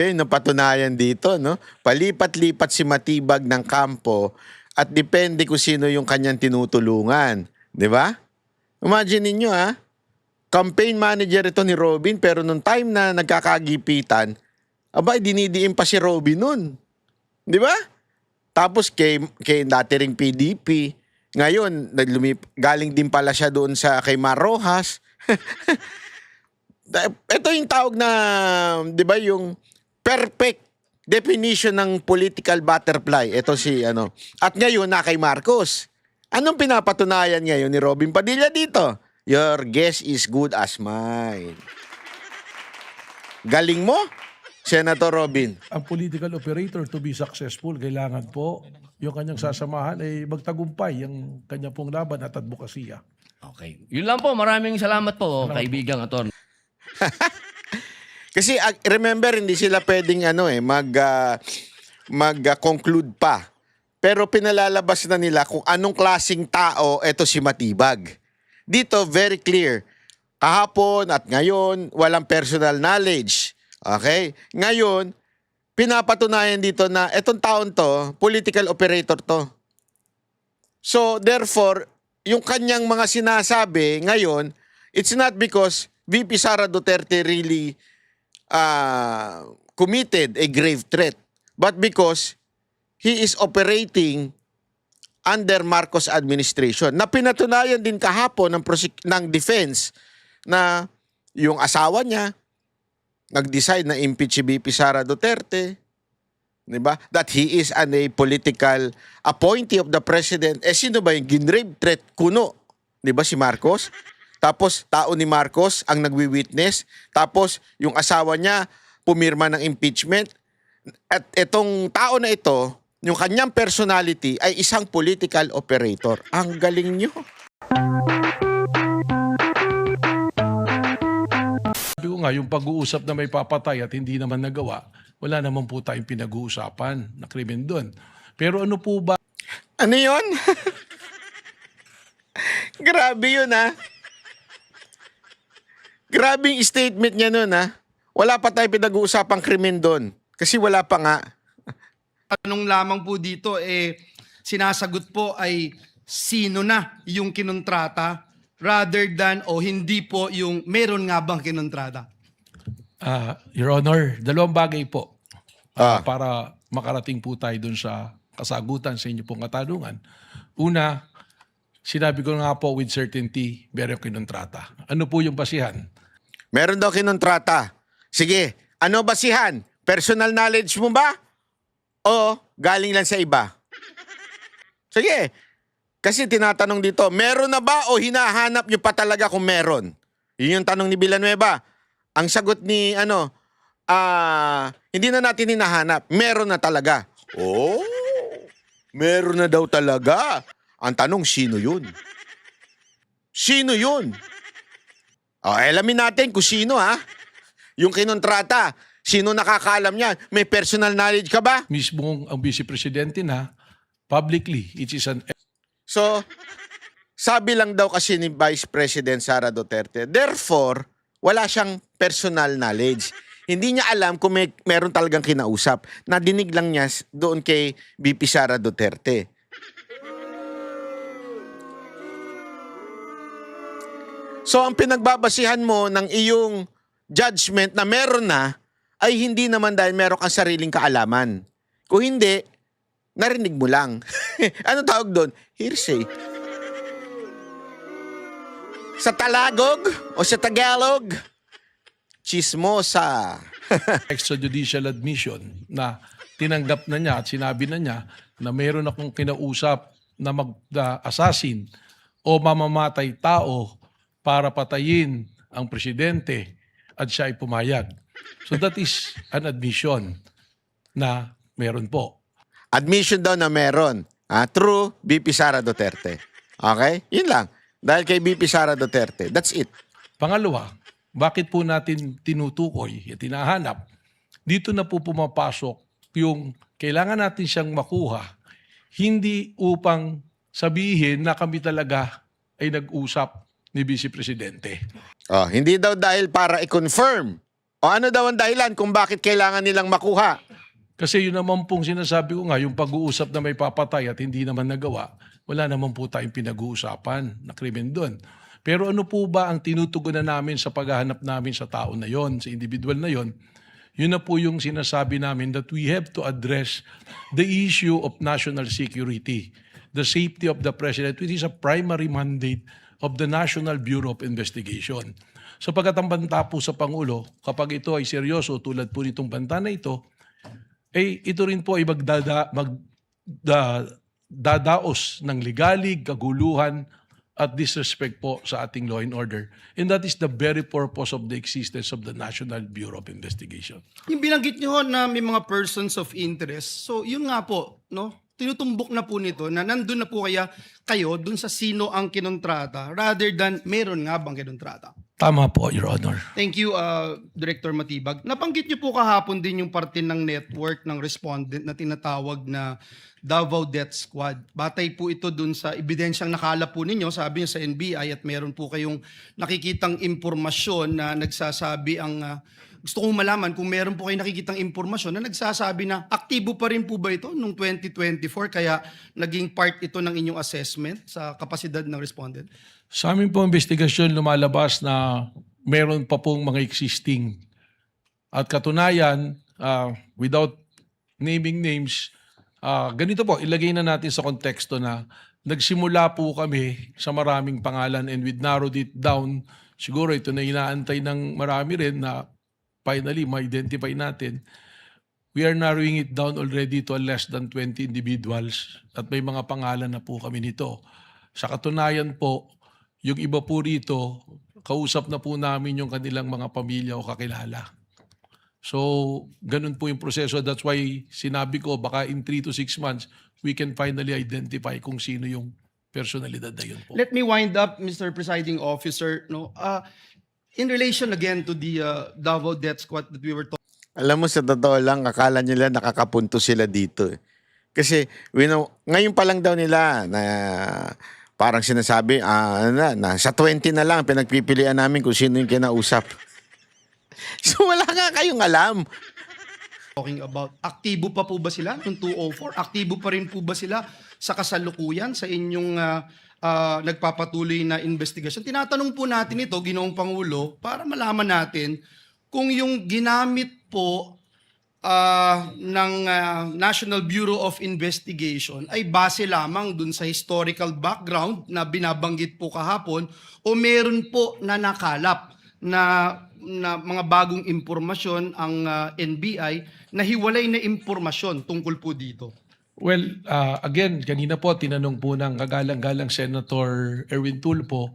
Napatunayan dito, no? Palipat-lipat si Matibag ng kampo at depende kung sino yung kanyang tinutulungan. Di ba? Imagine ninyo, campaign manager ito ni Robin, pero nung time na nagkakagipitan, abay, dinidiin pa si Robin nun. Di ba? Tapos kay dati ring PDP, ngayon, galing din pala siya doon kay Mar Rojas. Ito yung tawag na, di ba, yung perfect definition ng political butterfly. Ito si, At ngayon, na kay Marcos. Anong pinapatunayan ngayon ni Robin Padilla dito? Your guess is good as mine. Galing mo, Senator Robin. Ang political operator to be successful, kailangan po yung kanyang sasamahan ay magtagumpay ang kanya pong laban at advokasya. Okay. Yun lang po. Maraming salamat po, kaibigang attorney. Kasi remember, hindi sila pwedeng mag-conclude pa. Pero pinalalabas na nila kung anong klaseng tao ito si Matibag. Dito, very clear. Kahapon at ngayon, walang personal knowledge. Okay? Ngayon, pinapatunayan dito na itong taon to, political operator to. So, therefore, yung kanyang mga sinasabi ngayon, it's not because VP Sara Duterte really committed a grave threat, but because he is operating under Marcos administration. Na pinatunayan din kahapon ng defense na yung asawa niya nag-decide na impeach si VP Sara Duterte, diba? That he is a political appointee of the president. Sino ba yung ginrave threat? Kuno, diba si Marcos? Tapos tao ni Marcos ang nagwi-witness. Tapos yung asawa niya pumirma ng impeachment. At itong tao na ito, yung kanyang personality ay isang political operator. Ang galing nyo. Sabi ko nga, yung pag-uusap na may papatay at hindi naman nagawa, wala naman po tayong pinag-uusapan na krimen doon. Pero ano po ba? Ano yun? Grabe yun, Grabe yung statement niya nun, Wala pa tayong pinag-uusapang krimen doon. Kasi wala pa nga. Tanong lamang po dito, sinasagot po ay sino na yung kinontrata rather than hindi po yung meron nga bang kinontrata? Your Honor, dalawang bagay po para makarating po tayo dun sa kasagutan sa inyo pong katanungan. Una, sinabi ko nga po with certainty, meron kinontrata. Ano po yung basihan? Meron daw kinontrata. Sige, ano basihan? Personal knowledge mo ba? O galing lang sa iba? Sige. Kasi tinatanong dito, meron na ba o hinahanap nyo pa talaga kung meron? Yun yung tanong ni Villanueva. Ang sagot ni, hindi na natin hinahanap. Meron na talaga. Oh, meron na daw talaga. Ang tanong, sino yun? Sino yun? Alamin natin kung sino, Yung kinontrata, sino nakakaalam niyan? May personal knowledge ka ba? Mismo ang Vice Presidente na publicly, it is an... So, sabi lang daw kasi ni Vice President Sara Duterte, therefore, wala siyang personal knowledge. Hindi niya alam kung meron talagang kinausap. Nadinig lang niya doon kay VP Sara Duterte. So, ang pinagbabasihan mo ng iyong judgment na meron na, ay hindi naman dahil meron kang sariling kaalaman. Kung hindi, narinig mo lang. Ano tawag doon? Hearsay. Sa Talagog o sa Tagalog, chismosa. extrajudicial admission na tinanggap na niya at sinabi na niya na mayroon akong kinausap na mag-assassin o mamamatay tao para patayin ang presidente at siya ay pumayag. So that is an admission na meron po. Admission daw na meron. Through VP Sara Duterte. Okay? Yun lang. Dahil kay VP Sara Duterte. That's it. Pangalawa, bakit po natin tinutukoy at tinahanap? Dito na po pumapasok yung kailangan natin siyang makuha, hindi upang sabihin na kami talaga ay nag-usap ni Vice Presidente. Hindi daw dahil para i-confirm O ano daw ang dahilan kung bakit kailangan nilang makuha? Kasi yun naman pong sinasabi ko nga, yung pag-uusap na may papatay at hindi naman nagawa, wala naman po tayong pinag-uusapan na krimen doon. Pero ano po ba ang tinutugunan namin sa paghahanap namin sa tao na yon, sa individual na yon? Yun na po yung sinasabi namin that we have to address the issue of national security, the safety of the president, which is a primary mandate of the National Bureau of Investigation. So pagkatambanta po sa Pangulo, kapag ito ay seryoso tulad po nitong banta na ito, ito rin po ay dadaos ng ligalig, kaguluhan, at disrespect po sa ating law and order. And that is the very purpose of the existence of the National Bureau of Investigation. Yung binanggit nyo ho na may mga persons of interest, so yun nga po, no? Tinutumbok na po nito na nandun na po kaya kayo dun sa sino ang kinontrata rather than meron nga bang kinontrata. Tama po, Your Honor. Thank you, Director Matibag. Nabanggit niyo po kahapon din yung parte ng network ng respondent na tinatawag na Davao Death Squad. Batay po ito dun sa ebidensyang nakalap po ninyo, sabi niyo sa NBI, at meron po kayong nakikitang impormasyon na nagsasabi ang... gusto kong malaman kung meron po kayong nakikitang impormasyon na nagsasabi na aktibo pa rin po ba ito noong 2024 kaya naging part ito ng inyong assessment sa kapasidad ng respondent? Sa amin po investigasyon lumalabas na meron pa pong mga existing. At katunayan, without naming names, ganito po, ilagay na natin sa konteksto na nagsimula po kami sa maraming pangalan and we narrowed it down. Siguro ito na inaantay ng marami rin na finally ma-identify natin. We are narrowing it down already to less than 20 individuals at may mga pangalan na po kami nito. Sa katunayan po, yung iba po rito, kausap na po namin yung kanilang mga pamilya o kakilala. So, ganun po yung proseso. That's why sinabi ko, baka in 3 to 6 months, we can finally identify kung sino yung personalidad na yun po. Let me wind up, Mr. Presiding Officer. No, in relation again to the Davao Death Squad that we were talking. Alam mo, sa totoo lang, akala nila nakakapunto sila dito. Kasi ngayon pa lang daw nila na parang sinasabi, na sa 20 na lang pinagpipilian namin kung sino yung kinausap. So wala nga kayong alam. Talking about, aktibo pa po ba sila noong 204? Aktibo pa rin po ba sila sa kasalukuyan sa inyong nagpapatuloy na investigasyon? Tinatanong po natin ito, Ginoong Pangulo, para malaman natin kung yung ginamit po ng National Bureau of Investigation ay base lamang dun sa historical background na binabanggit po kahapon o meron po na nakalap na mga bagong impormasyon ang NBI na hiwalay na impormasyon tungkol po dito. Well, again, kanina po tinanong po ng kagalang-galang Senator Erwin Tulfo,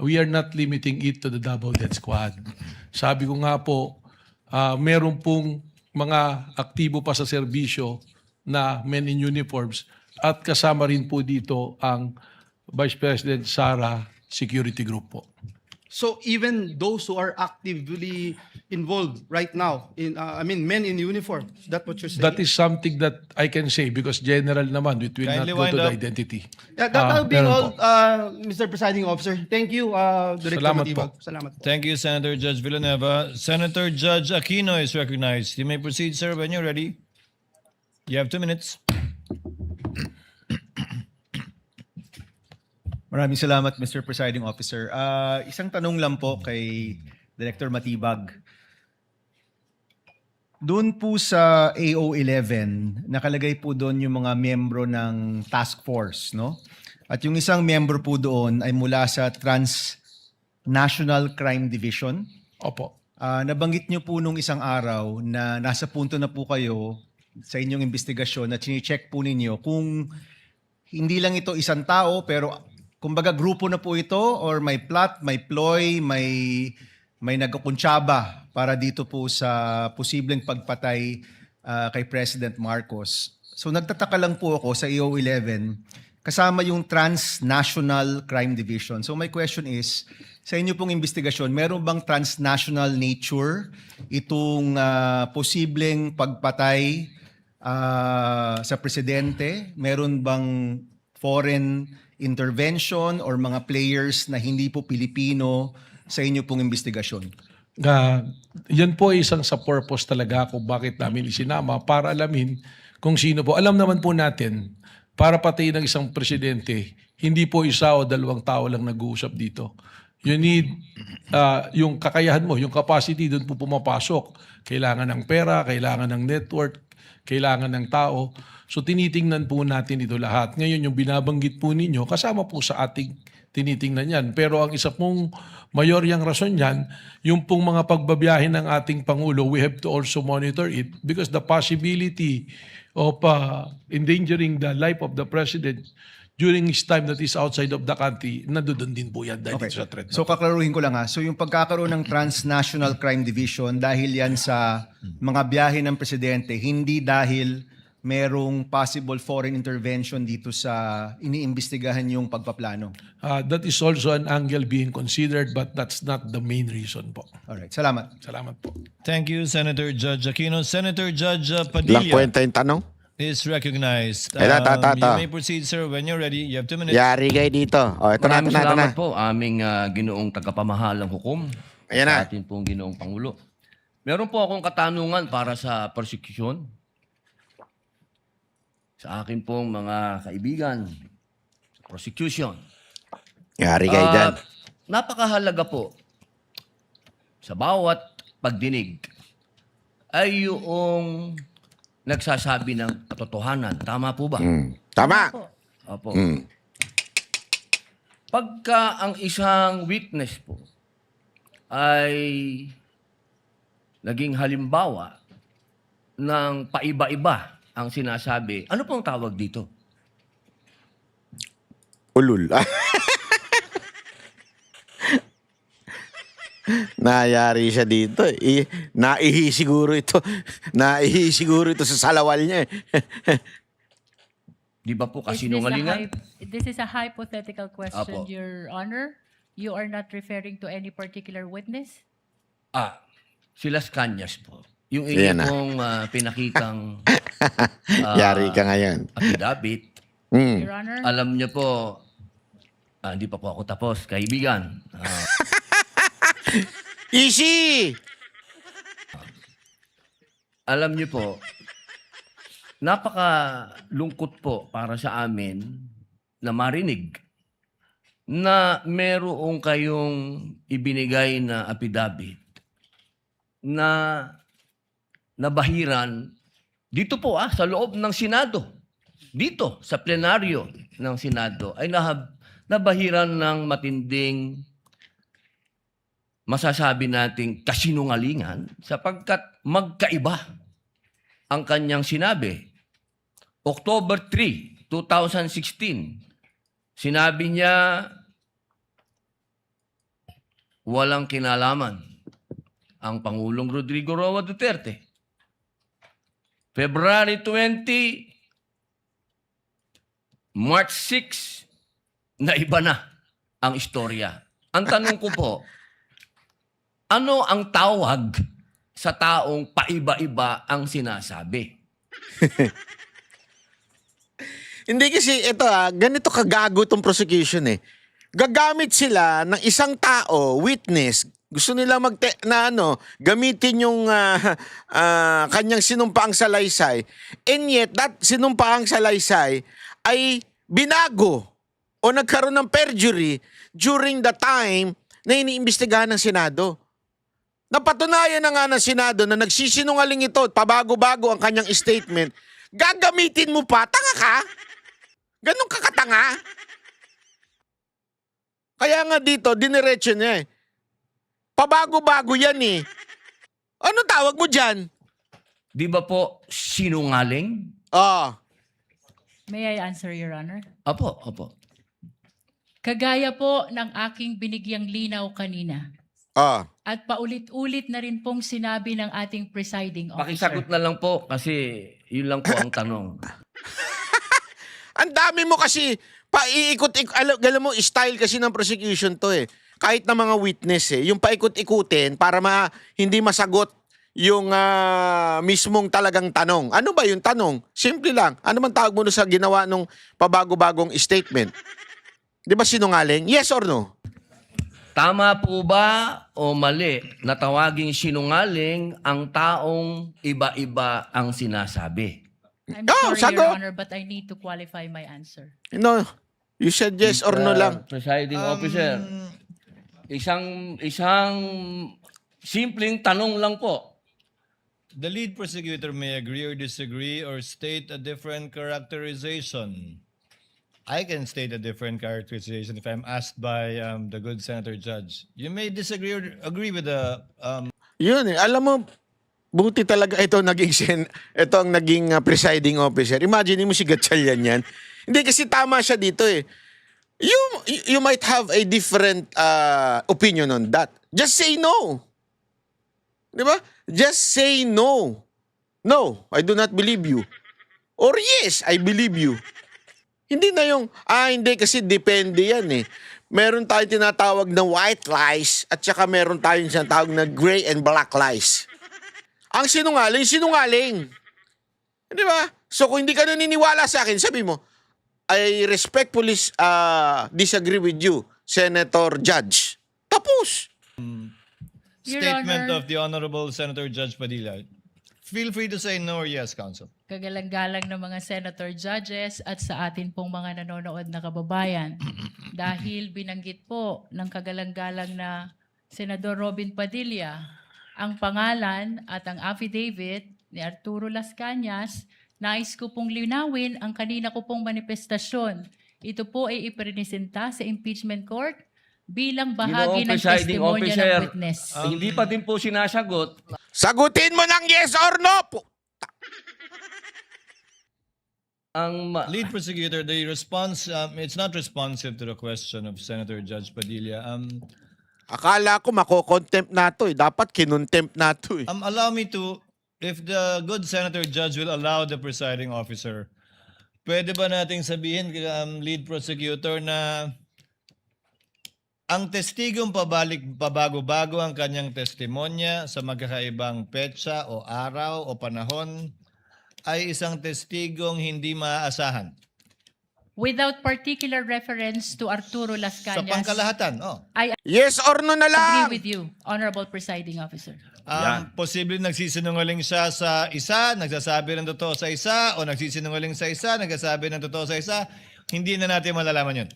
we are not limiting it to the Davao Death Squad. Sabi ko nga po, meron pong mga aktibo pa sa serbisyo na men in uniforms at kasama rin po dito ang Vice President Sara Security Group po. So even those who are actively involved right now, men in uniform, is that what you're saying? That is something that I can say because general naman, it will not Kindly go to wind the up. identity. Yeah, that will be meron all, po. Mr. Presiding Officer. Thank you, Director Salamat Matibag. po. Salamat po. Thank you, Senator Judge Villanueva. Senator Judge Aquino is recognized. You may proceed, sir, when you're ready. You have 2 minutes. Maraming salamat, Mr. Presiding Officer. Isang tanong lang po kay Director Matibag. Doon po sa AO11, nakalagay po doon yung mga miyembro ng task force, no? At yung isang miyembro po doon ay mula sa Transnational Crime Division. Opo. Nabanggit niyo po nung isang araw na nasa punto na po kayo sa inyong investigasyon na chine-check po ninyo kung hindi lang ito isang tao pero kumbaga grupo na po ito or may plot, may ploy, may nagkukuntsaba para dito po sa posibleng pagpatay kay President Marcos. So nagtataka lang po ako sa EO11 kasama yung Transnational Crime Division. So my question is, sa inyo pong investigasyon, meron bang transnational nature itong posibleng pagpatay sa presidente? Meron bang foreign intervention or mga players na hindi po Pilipino sa inyo pong investigasyon? Yan po ay isang sa purpose talaga kung bakit namin isinama para alamin kung sino po. Alam naman po natin, para patayin ng isang presidente, hindi po isa o dalawang tao lang nag-uusap dito. You need yung kakayahan mo, yung capacity, doon po pumapasok. Kailangan ng pera, kailangan ng network, kailangan ng tao. So tinitingnan po natin ito lahat. Ngayon yung binabanggit po ninyo, kasama po sa ating tinitingnan yan. Pero ang isa pong mayoryang rason yan, yung pong mga pagbabiyahe ng ating Pangulo, we have to also monitor it because the possibility of endangering the life of the President during his time that is outside of the country, nandoon din po yan dahil sa threat. So kaklaruhin ko lang ha. So yung pagkakaroon ng Transnational Crime Division dahil yan sa mga biyahe ng presidente, hindi dahil merong possible foreign intervention dito sa iniimbestigahan yung pagpaplano. That is also an angle being considered but that's not the main reason po. Alright, salamat. Salamat po. Thank you, Senator Judge Aquino. Senator Judge Lang Padilla kwenta yung tanong. is recognized. Ay, ta. You may proceed, sir, when you're ready. You have 2 minutes. Yari kayo dito. O, ito na, Maraming ito na. salamat po aming ginoong tagapamahalang hukom. Ayan sa na. atin pong ginoong Pangulo. Meron po akong katanungan para sa persecution. Sa akin pong mga kaibigan, prosecution. Yari kayo dyan. Napakahalaga po sa bawat pagdinig ay yung nagsasabi ng katotohanan. Tama po ba? Tama. Opo. Pagka ang isang witness po ay naging halimbawa ng paiba-iba ang sinasabi, ano pong tawag dito? Ulul. Nayari siya dito. Naihi siguro ito. Naihi siguro ito sa salawal niya. Di ba po Is this a kasinungalingan? This is a hypothetical question, Apo. Your Honor. You are not referring to any particular witness? Si Las Cañas po. Yung Ayan na. inyo pong pinakitang Yari ka ngayon. affidavit, Your Honor? alam niyo po, hindi pa po ako tapos, kaibigan. Easy! Alam niyo po, napakalungkot po para sa amin na marinig na merong kayong ibinigay na affidavit na nabahiran dito po sa loob ng Senado. Dito sa plenaryo ng Senado ay nabahiran ng matinding masasabi nating kasinungalingan sapagkat magkaiba ang kanyang sinabi. October 3, 2016, sinabi niya walang kinalaman ang Pangulong Rodrigo Roa Duterte. February 20, March 6, na iba na ang istorya. Ang tanong ko po, ano ang tawag sa taong paiba-iba ang sinasabi? Hindi kasi ito ganito kagago tong prosecution eh. Gagamit sila ng isang tao, witness, gusto nila gamitin yung kanyang sinumpaang salaysay. And yet, that sinumpaang salaysay ay binago o nagkaroon ng perjury during the time na iniimbestigahan ng Senado. Napatunayan na nga ng Senado na nagsisinungaling ito, pabago-bago ang kanyang statement. Gagamitin mo pa? Tanga ka? Ganun ka katanga? Kaya nga dito, diniretso niya eh. Pabago-bago yan eh. Ano tawag mo dyan? Di ba po sinungaling? May I answer, Your Honor? Opo, opo. Kagaya po ng aking binigyang linaw kanina. At paulit-ulit na rin pong sinabi ng ating presiding officer. Pakisagot na lang po kasi yun lang po ang tanong. Ang dami mo kasi alam mo, style kasi ng prosecution to eh. Kahit na mga witness eh, yung paikot-ikutin para hindi masagot yung mismong talagang tanong. Ano ba yung tanong? Simple lang. Ano man tawag mo sa ginawa nung pabago-bagong statement? Di ba sinungaling? Yes or no? Tama po ba o mali na tawaging sinungaling ang taong iba-iba ang sinasabi? I'm Oh, sorry, sagot. Your Honor, but I need to qualify my answer. No, you said yes or no lang. Presiding officer, isang simpleng tanong lang po. The lead prosecutor may agree or disagree or state a different characterization. I can state a different characterization if I'm asked by the good Senator Judge. You may disagree or agree with the Yun eh. Alam mo, buti talaga ito ito ang naging presiding officer. Imagine mo si Gatchalian yan. Hindi kasi tama siya dito eh. You might have a different opinion on that. Just say no. Di ba? Just say no. No, I do not believe you. Or yes, I believe you. Hindi na yung, hindi kasi depende yan eh. Meron tayong tinatawag na white lies at saka meron tayong tinatawag na gray and black lies. Ang sinungaling, sinungaling. Di ba? So kung hindi ka naniniwala sa akin, sabi mo, I respectfully disagree with you, Senator Judge. Tapos. Your statement Honor. of the Honorable Senator Judge Padilla. Feel free to say no or yes, Counsel. Kagalang-galang ng mga senator judges at sa atin pong mga nanonood na kababayan. Dahil binanggit po ng kagalang-galang na Senador Robin Padilla ang pangalan at ang affidavit ni Arturo Las Cañas, nais ko pong linawin ang kanina ko pong manifestasyon. Ito po ay ipresenta sa impeachment court bilang bahagi ng Presiding testimonya officer, ng witness. hindi pa din po sinasagot. Sagutin mo ng yes or no. Lead prosecutor, the response, it's not responsive to the question of Senator Judge Padilla. Akala ko mako-contempt na to eh. Dapat kinontempt na to eh. Allow me to, if the good Senator Judge will allow the presiding officer, pwede ba nating sabihin, lead prosecutor, na ang testigong pabago-bago ang kanyang testimonya sa magkakaibang petsa o araw o panahon ay isang testigong hindi maaasahan. Without particular reference to Arturo Las Sa Cañas, pangkalahatan, I Yes or no na lang. agree with you, Honorable Presiding Officer. Posible nagsisinungaling siya sa isa, nagsasabi ng totoo sa isa, o nagsisinungaling sa isa, nagsasabi ng totoo sa isa, hindi na natin malalaman yun.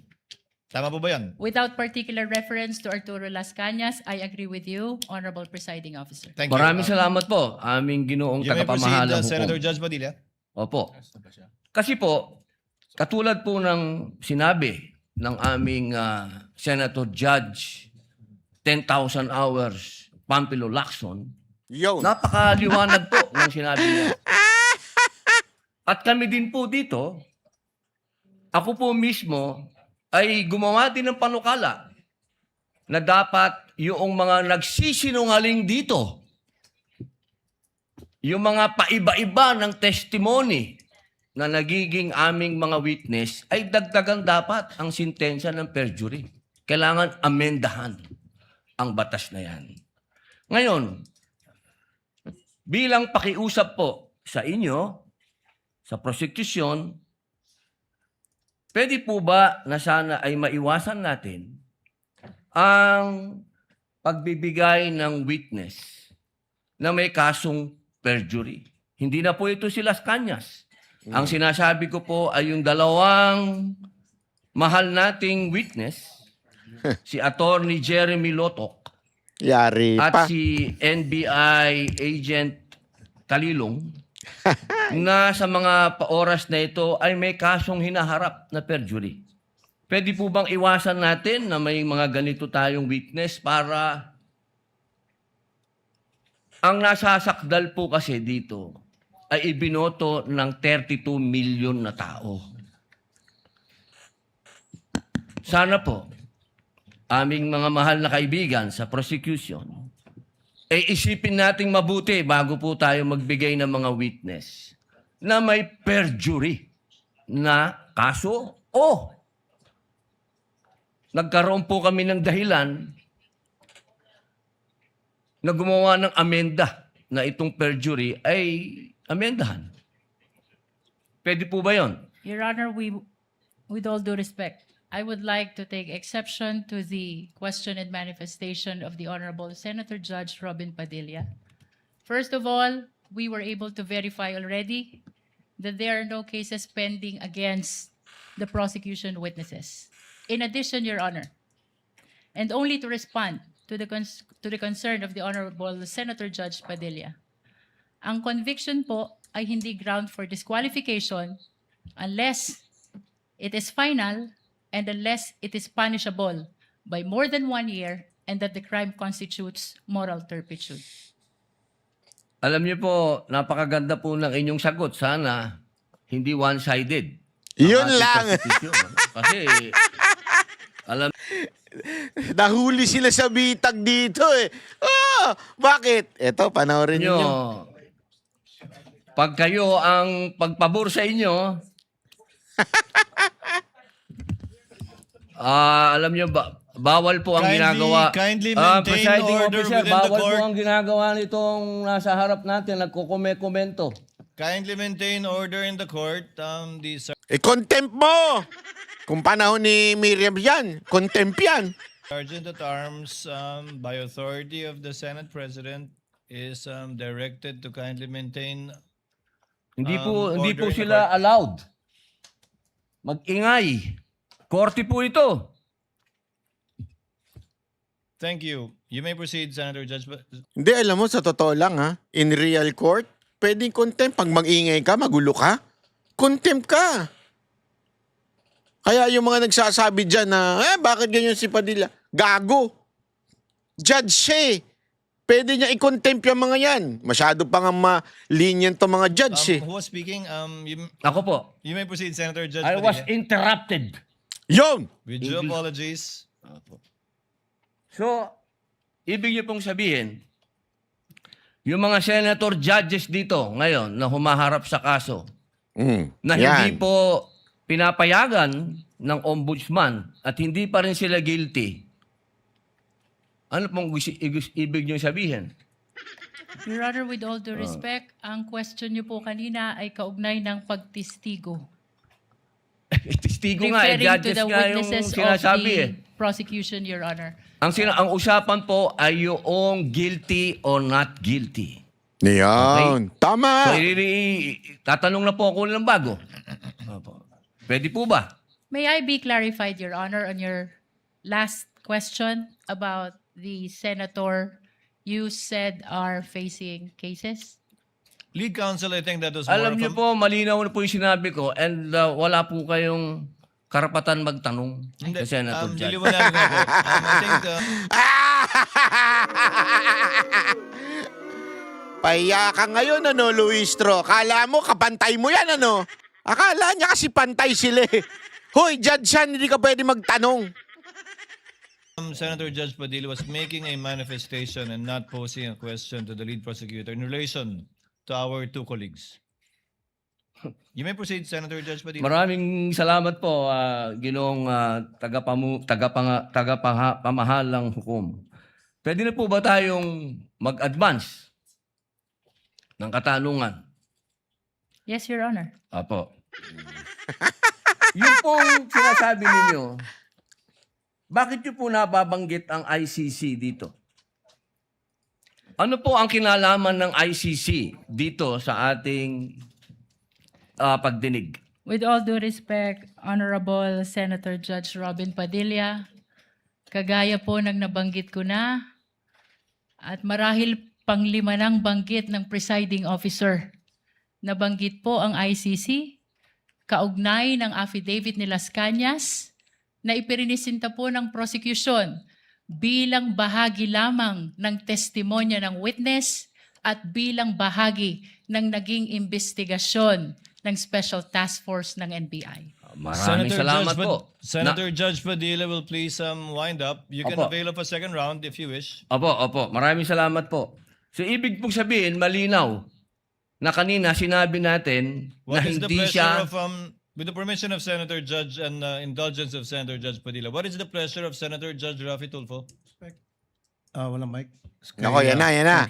Tama po ba yan? Without particular reference to Arturo Las Cañas, I agree with you, Honorable Presiding Officer. Thank you. Maraming salamat po, aming ginoong You may proceed, tagapamahalang Senator hukom. Judge Padilla. Opo. Kasi po, katulad po ng sinabi ng aming Senator Judge, 10,000 hours, Pampilo Lacson, Yun. napakaliwanag po ng sinabi niya. At kami din po dito, ako po mismo ay gumawa din ng panukala na dapat yung mga nagsisinungaling dito, yung mga paiba-iba ng testimony na nagiging aming mga witness, ay dagdagan dapat ang sintensya ng perjury. Kailangan amendahan ang batas na yan. Ngayon, bilang pakiusap po sa inyo, sa prosecution, pwede po ba na sana ay maiwasan natin ang pagbibigay ng witness na may kasong perjury? Hindi na po ito si Las Cañas. Ang sinasabi ko po ay yung dalawang mahal nating witness, si Attorney Jeremy Lotok Yari at pa. si NBI Agent Talilong, na sa mga oras na ito ay may kasong hinaharap na perjury. Pwede po bang iwasan natin na may mga ganito tayong witness para ang nasasakdal po kasi dito ay ibinoto ng 32 million na tao. Sana po, aming mga mahal na kaibigan sa prosecution, isipin nating mabuti bago po tayo magbigay ng mga witness na may perjury na kaso o nagkaroon po kami ng dahilan na gumawa ng amenda na itong perjury ay amendahan. Pwede po ba yon? Your Honor, with all due respect, I would like to take exception to the question and manifestation of the Honorable Senator Judge Robin Padilla. First of all, we were able to verify already that there are no cases pending against the prosecution witnesses. In addition, Your Honor, and only to respond to the concern of the Honorable Senator Judge Padilla, ang conviction po ay hindi ground for disqualification unless it is final and unless it is punishable by more than 1 year and that the crime constitutes moral turpitude. Alam niyo po, napakaganda po ng inyong sagot. Sana hindi one-sided. Yun Ang ating lang. konstitusyon, ano? Kasi, alam Nahuli sila sa bitag dito eh. Oh, bakit? Eto, panoorin niyo, niyo. pag kayo ang pagpabor sa inyo, alam niyo ba, bawal po ang ginagawa. Kindly maintain Presiding order officer, within the bawal court. po ang ginagawa nitong nasa harap natin, nagkukomento. Kindly maintain order in the court. Contempt mo! Kung panahon ni Miriam yan, contempt yan. Sergeant at Arms, by authority of the Senate President, is directed to kindly maintain. Hindi po Order in the sila allowed mag-ingay. Korte po ito. Thank you. You may proceed, Senator Judge. Hindi, alam mo, sa totoo lang ha, in real court, pwedeng contempt. Pag mag-ingay ka, magulo ka, contempt ka. Kaya yung mga nagsasabi dyan na, bakit ganyan si Padilla? Gago. Judge siya eh. Pwede niya i-contempt yung mga yan. Masyado pa nga ma-lenient to mga judge eh. Who was speaking? Ako po. You may proceed, Senator Judge. I was Padilla. interrupted. Yun! With due apologies. So, ibig niyo pong sabihin, yung mga senator judges dito ngayon na humaharap sa kaso, na hindi yan. po pinapayagan ng ombudsman at hindi pa rin sila guilty, ano pong ibig niyo sabihin? Your Honor, with all due respect, ang question niyo po kanina ay kaugnay ng pagtistigo. Testigo nga, Referring to judges the nga yung witnesses of sinasabi the eh. prosecution, Your Honor. Ang usapan po ay yung guilty or not guilty. Yan. Tama. So, tatanong na po ako ng bago. Pwede po ba? May I be clarified, Your Honor, on your last question about the senator you said are facing cases? Lead counsel, I think that was more Alam of niyo a- po, malinaw na po yung sinabi ko and wala po kayong karapatan magtanong Hindi, sa Senator Judge. liliwanagin ko po. I think Pahiya ka ngayon, ano, Luistro? Kala mo, kapantay mo yan, ano? Akala niya kasi pantay sila eh. Hoy, judge yan, hindi ka pwede magtanong. Senator Judge Padilla was making a manifestation and not posing a question to the lead prosecutor in relation to our two colleagues. You may proceed, Senator Judge Padilla. Maraming salamat po, Ginoong tagapamahalang hukom. Pwede na po ba tayong mag-advance ng katanungan? Yes, Your Honor. Apo. Yung pong sinasabi ninyo, bakit nyo po nababanggit ang ICC dito? Ano po ang kinalaman ng ICC dito sa ating pagdinig? With all due respect, Honorable Senator Judge Robin Padilla, kagaya po ng nabanggit ko na at marahil panglima ng banggit ng presiding officer. Nabanggit po ang ICC, kaugnay ng affidavit ni Las Cañas na ipirinisinta po ng prosecution bilang bahagi lamang ng testimonya ng witness at bilang bahagi ng naging investigasyon ng Special Task Force ng NBI. Maraming salamat po. Senator Judge Padilla will please wind up. You can Opo. avail of a second round if you wish. Opo. Maraming salamat po. So, ibig pong sabihin, malinaw na kanina sinabi natin na What is the hindi pleasure siya... of, with the permission of Senator Judge and indulgence of Senator Judge Padilla, what is the pleasure of Senator Judge Rafi Tulfo? Walang mic. Nako, yan na.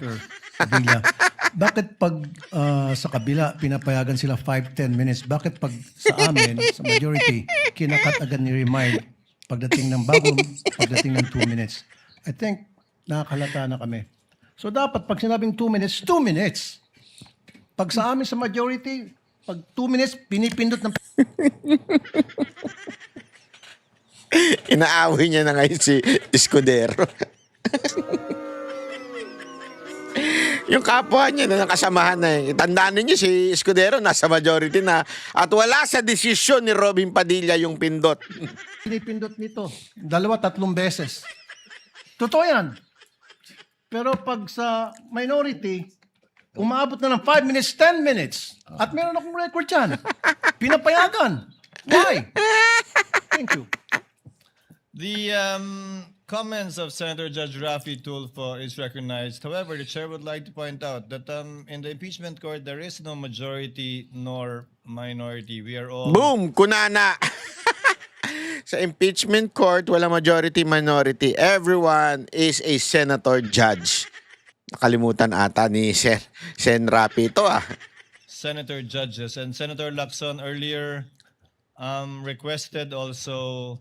Kabila. Bakit pag sa kabila pinapayagan sila 5-10 minutes? Bakit pag sa amin, sa majority, kinakat agad ni remind pagdating ng 2 minutes. I think nakakalata na kami. So dapat pag sinabing 2 minutes, 2 minutes. Pag sa amin sa majority, pag 2 minutes, pinipindot ng Inaaway niya na ngayon si Escudero. Yung kapwa niya na nakasamahan na tandaan ninyo si Escudero nasa majority na at wala sa desisyon ni Robin Padilla yung pindot. pinipindot nito. 2-3 beses. Totoo yan. Pero pag sa minority, umaabot na ng 5 minutes, 10 minutes. At meron akong record yan. Pinapayagan. Why? Thank you. The comments of Senator Judge Rafi Tulfo is recognized. However, the chair would like to point out that in the impeachment court, there is no majority nor minority. We are all... Boom! Kunana! Sa impeachment court, wala majority, minority. Everyone is a senator judge. Nakalimutan ata ni Sen Rapi ito Senator judges. And Senator Lacson earlier requested also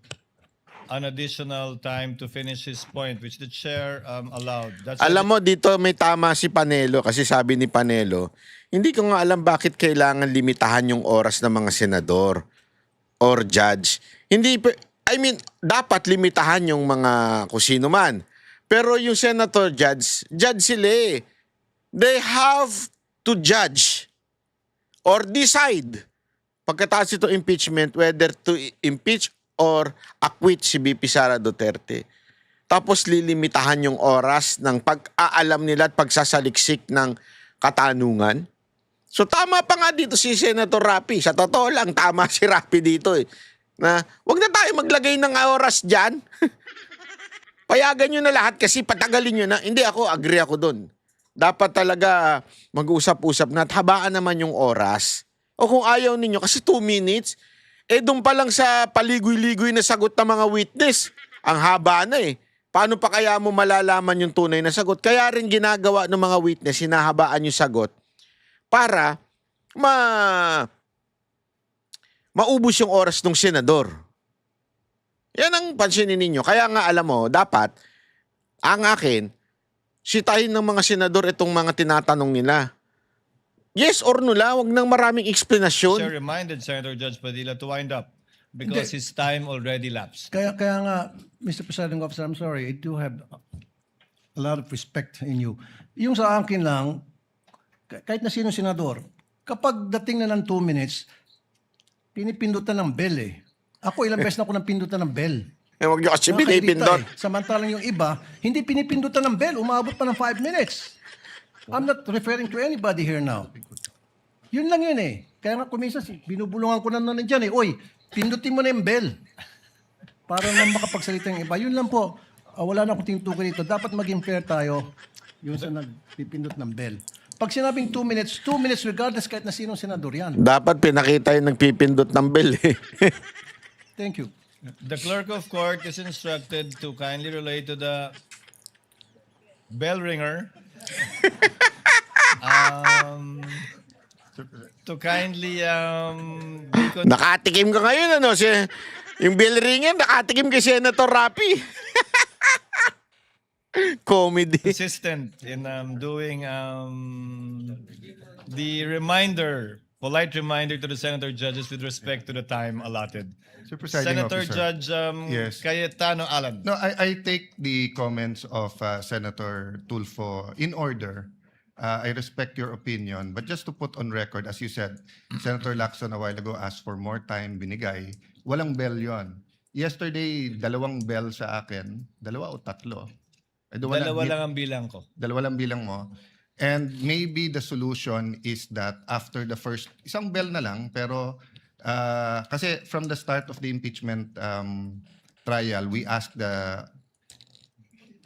an additional time to finish his point, which the chair allowed. That's Alam mo, dito may tama si Panelo kasi sabi ni Panelo, hindi ko nga alam bakit kailangan limitahan yung oras ng mga senador or judge. Dapat limitahan yung mga kung sino man. Pero yung senator judge sila eh. They have to judge or decide pagkatapos ito impeachment whether to impeach or acquit si BP Sara Duterte. Tapos lilimitahan yung oras ng pag-aalam nila at pagsasaliksik ng katanungan. So tama pa nga dito si Senator Rapi. Sa totoo lang, tama si Rapi dito eh. Na wag na tayo maglagay ng oras dyan. Payagan nyo na lahat kasi patagalin nyo na. Hindi agree ako dun. Dapat talaga mag-usap-usap na at habaan naman yung oras. O kung ayaw ninyo, kasi 2 minutes, doon pa lang sa paligoy-ligoy na sagot ng mga witness, ang haba na eh. Paano pa kaya mo malalaman yung tunay na sagot? Kaya rin ginagawa ng mga witness, hinahabaan yung sagot para maubos yung oras ng senador. Yan ang pansinin ninyo. Kaya nga alam mo, dapat, ang akin, sitahin ng mga senador itong mga tinatanong nila. Yes or no lang, wag nang maraming explanation. Chair reminded Senator Judge Padilla to wind up because his time already lapsed. Kaya nga, Mr. Presiding Officer, I'm sorry, I do have a lot of respect in you. Yung sa akin lang, kahit na sino senador, kapag dating na ng 2 minutes, pinipindutan ng bell eh. Ako ilang beses na ako nang pindutan ng bell. Wag nyo kasi Nakakairita pinipindot. Samantalang yung iba, hindi pinipindutan ng bell, umabot pa ng 5 minutes. I'm not referring to anybody here now. Yun lang yun eh. Kaya nga kuminsan, binubulungan ko na dyan eh. Oy, pindutin mo na yung bell. Para naman makapagsalita yung iba. Yun lang po. Wala na akong tinutukoy dito. Dapat maging fair tayo yung sa nagpipindot ng bell. Pag sinabing 2 minutes regardless kahit na sinong senador yan. Dapat pinakita yung nagpipindot ng bell eh. Thank you. The clerk of court is instructed to kindly relate to the bell ringer to kindly Nakatikim ka ngayon ano? Yung bell ringer, nakatikim kay Senator Rapi. Comedy. consistent in doing the polite reminder to the senator judges with respect to the time allotted. Mr. Presiding Senator Officer. Judge Yes. Cayetano Alan. No, I take the comments of Senator Tulfo in order. I respect your opinion, but just to put on record, as you said, Senator Lacson a while ago asked for more time, binigay. Walang bell yon. Yesterday, 2 bell sa akin. 2 o 3? Dalawa lang ang bilang ko. 2 lang bilang mo. And maybe the solution is that after the first, isang bell na lang, pero kasi from the start of the impeachment trial, we asked the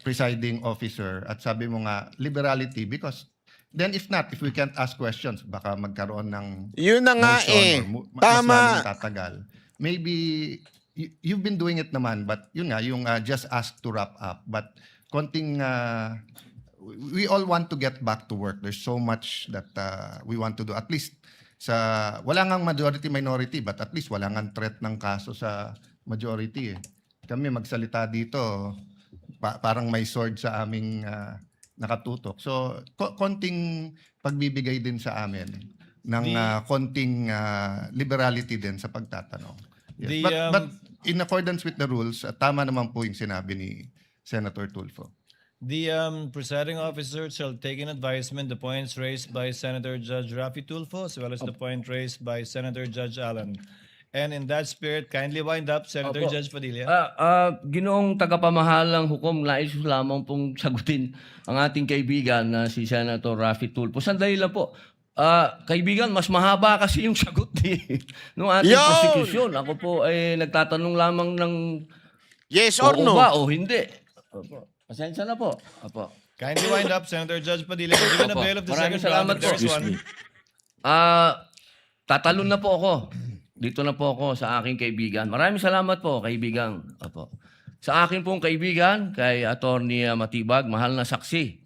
presiding officer at sabi mo nga, liberality, because then if we can't ask questions, baka magkaroon ng Yun na nga motion eh. or mas Tama. lalong tatagal. Maybe, you've been doing it naman, but yun nga, yung just ask to wrap up. But konting, we all want to get back to work. There's so much that we want to do. At least, wala ngang majority-minority, but at least wala ngang threat ng kaso sa majority eh. kami magsalita dito, parang may sword sa aming nakatutok. So, konting pagbibigay din sa amin ng konting liberality din sa pagtatanong. Yes. But in accordance with the rules, tama naman po yung sinabi ni Senator Tulfo. The presiding officer shall take in advisement the points raised by Senator Judge Rafi Tulfo as well as the point raised by Senator Judge Allen. And in that spirit, kindly wind up, Senator Opo. Judge Padilla. Ginoong tagapamahalang hukom, nais ko lamang pong sagutin ang ating kaibigan na si Senator Rafi Tulfo. Sandali lang po. Kaibigan, mas mahaba kasi yung sagot ng ating Yun! prosecution. Ako po ay nagtatanong lamang ng Yes or oo no? ba o hindi. Opo. Pasensya na po. Opo. Kindly wind up, Senator Judge Padilla. Given a Opo. bail of the Maraming second round, salamat if there po. is one. Tatalon na po ako. Dito na po ako sa aking kaibigan. Maraming salamat po, kaibigan. Opo. Sa akin pong kaibigan, kay Attorney Matibag, mahal na saksi.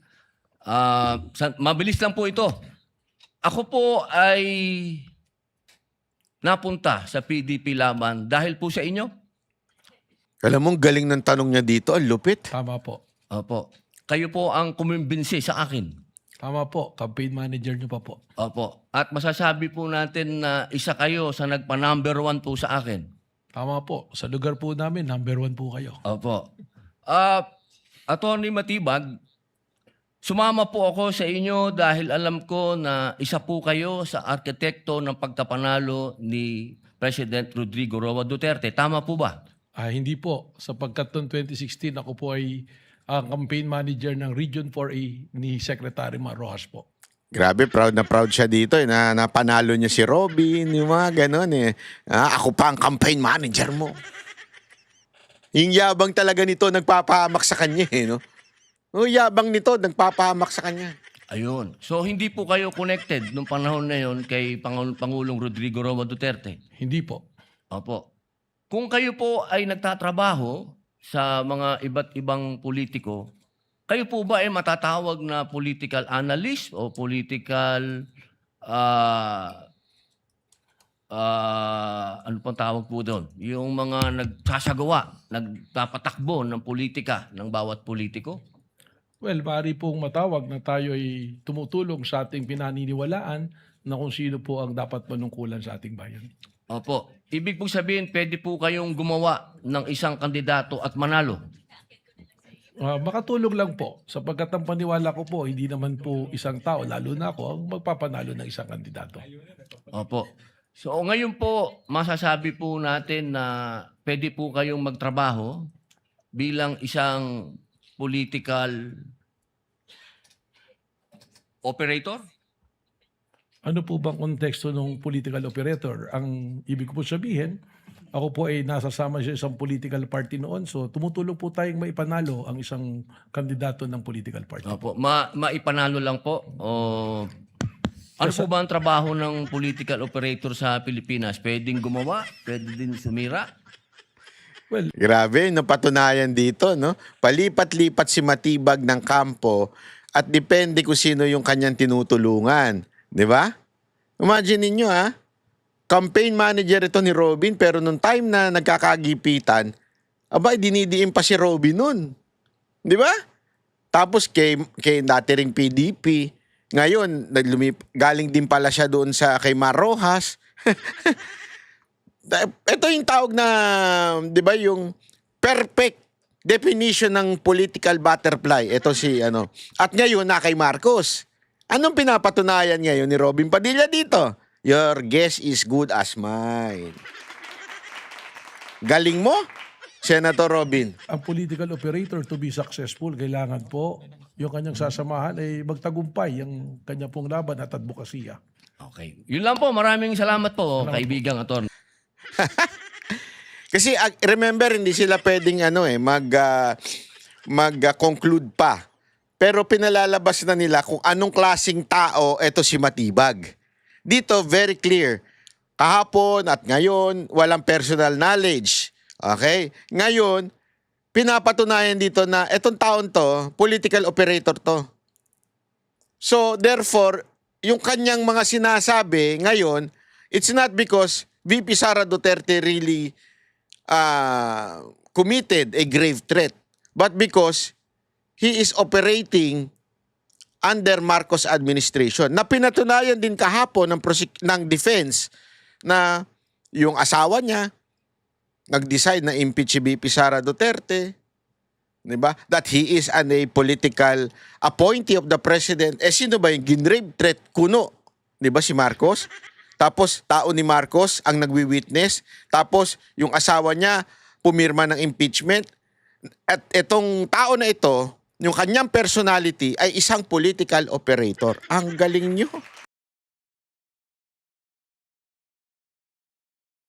Mabilis lang po ito. Ako po ay napunta sa PDP laban dahil po sa inyo. Alam mo, galing ng tanong niya dito. Ang lupit. Tama po. Opo. Kayo po ang kumimbinsi sa akin. Tama po. Campaign manager nyo pa po. Opo. At masasabi po natin na isa kayo sa nagpa-number 1 po sa akin. Tama po. Sa lugar po namin, number 1 po kayo. Opo. Attorney Matibag, sumama po ako sa inyo dahil alam ko na isa po kayo sa arkitekto ng pagkapanalo ni President Rodrigo Roa Duterte. Tama po ba? Hindi po. Sapagkat noong 2016, ako po ay ang campaign manager ng Region 4A ni Secretary Mar Rojas po. Grabe, proud na proud siya dito. Na napanalo niya si Robin, yung mga ganon eh. Ako pa ang campaign manager mo. Yung yabang talaga nito nagpapahamak sa kanya eh, no? Yung yabang nito nagpapahamak sa kanya. Ayun. So hindi po kayo connected nung panahon na yon kay Pangulong Rodrigo Roa Duterte? Hindi po. Opo. Kung kayo po ay nagtatrabaho sa mga iba't ibang politiko, kayo po ba ay matatawag na political analyst o political ano pang tawag po doon? Yung mga nagsasagawa, nagpapatakbo ng politika ng bawat politiko? Well, maaari pong matawag na tayo ay tumutulong sa ating pinaniniwalaan na kung sino po ang dapat manungkulan sa ating bayan. Opo. Ibig pong sabihin, pwede po kayong gumawa ng isang kandidato at manalo. Makatulong lang po. Sapagkat ang paniwala ko po, hindi naman po isang tao, lalo na ako, ang magpapanalo ng isang kandidato. Opo. So ngayon po, masasabi po natin na pwede po kayong magtrabaho bilang isang political operator? Ano po bang konteksto ng political operator? Ang ibig ko po sabihin, ako po ay nasasama sa isang political party noon. So tumutulong po tayong maipanalo ang isang kandidato ng political party. Opo. Maipanalo lang po? O ano po ba ang trabaho ng political operator sa Pilipinas? Pwedeng gumawa? Pwede din sumira? Well, Grabe, napatunayan dito, no? Palipat-lipat si Matibag ng kampo at depende kung sino yung kanyang tinutulungan. Di ba? Imagine niyo campaign manager ito ni Robin pero nung time na nagkakagipitan, abay, dinidiin pa si Robin nun. Di ba? Tapos kay dati ring PDP, ngayon, galing din pala siya doon kay Mar Rojas. Ito yung tawag na, di ba, yung perfect definition ng political butterfly. Ito si, At ngayon, na kay Marcos. Anong pinapatunayan ngayon ni Robin Padilla dito? Your guess is good as mine. Galing mo, Senator Robin. ang political operator to be successful, kailangan po yung kanyang sasamahan ay magtagumpay ang kanya pong laban at advokasya. Okay. Yun lang po. Maraming salamat po, kaibigang attorney. Kasi remember, hindi sila pwedeng mag-conclude pa. Pero pinalalabas na nila kung anong klaseng tao ito si Matibag. Dito, very clear. Kahapon at ngayon, walang personal knowledge. Okay? Ngayon, pinapatunayan dito na etong taon to, political operator to. So, therefore, yung kanyang mga sinasabi ngayon, it's not because VP Sara Duterte really committed a grave threat, but because he is operating under Marcos administration. Na pinatunayan din kahapon ng defense na yung asawa niya nag-decide na impeach si VP Sara Duterte, di ba? That he is a political appointee of the president. Sino ba yung ginrave threat kuno? Di ba si Marcos? Tapos tao ni Marcos ang nagwi-witness. Tapos yung asawa niya pumirma ng impeachment. At itong tao na ito, yung kanyang personality ay isang political operator. Ang galing nyo.